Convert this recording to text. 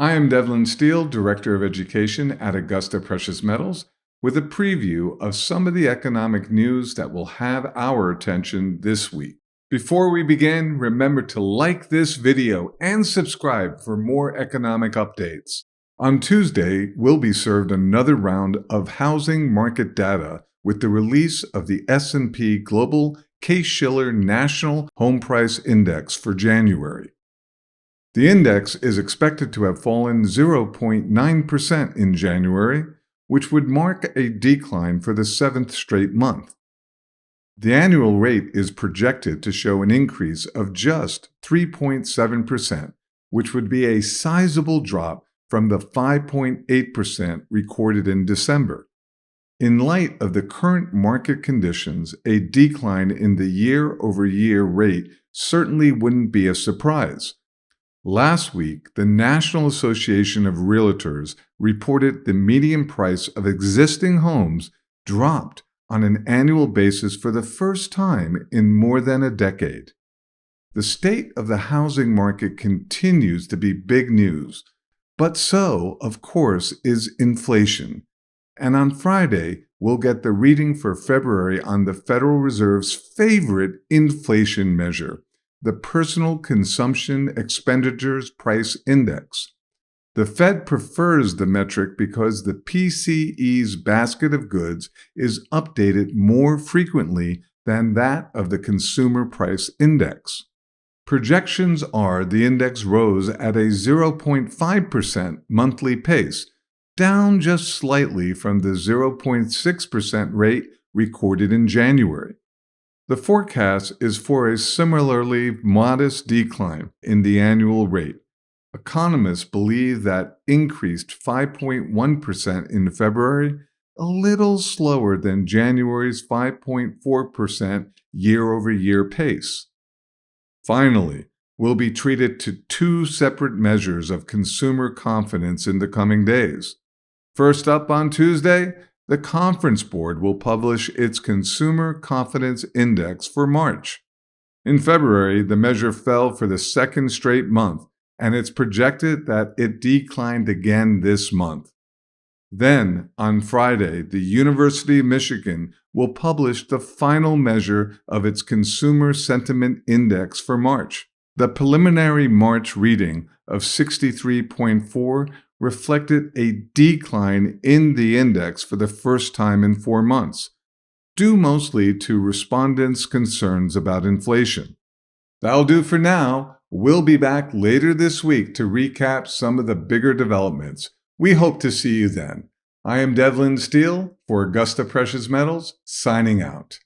I am Devlyn Steele, Director of Education at Augusta Precious Metals, with a preview of some of the economic news that will have our attention this week. Before we begin, remember to like this video and subscribe for more economic updates. On Tuesday, we'll be served another round of housing market data with the release of the S&P Global Case-Shiller National Home Price Index for January. The index is expected to have fallen 0.9% in January, which would mark a decline for the seventh straight month. The annual rate is projected to show an increase of just 3.7%, which would be a sizable drop from the 5.8% recorded in December. In light of the current market conditions, a decline in the year-over-year rate certainly wouldn't be a surprise. Last week, the National Association of Realtors reported the median price of existing homes dropped on an annual basis for the first time in more than a decade. The state of the housing market continues to be big news, but so, of course, is inflation. And on Friday, we'll get the reading for February on the Federal Reserve's favorite inflation measure, the Personal Consumption Expenditures Price Index. The Fed prefers the metric because the PCE's basket of goods is updated more frequently than that of the Consumer Price Index. Projections are the index rose at a 0.5% monthly pace, down just slightly from the 0.6% rate recorded in January. The forecast is for a similarly modest decline in the annual rate. Economists believe that increased 5.1% in February, a little slower than January's 5.4% year-over-year pace. Finally, we'll be treated to two separate measures of consumer confidence in the coming days. First up on Tuesday, the Conference Board will publish its Consumer Confidence Index for March. In February, the measure fell for the second straight month, and it's projected that it declined again this month. Then, on Friday, the University of Michigan will publish the final measure of its Consumer Sentiment Index for March. The preliminary March reading of 63.4 reflected a decline in the index for the first time in 4 months, due mostly to respondents' concerns about inflation. That'll do for now. We'll be back later this week to recap some of the bigger developments. We hope to see you then. I am Devlyn Steele for Augusta Precious Metals, signing out.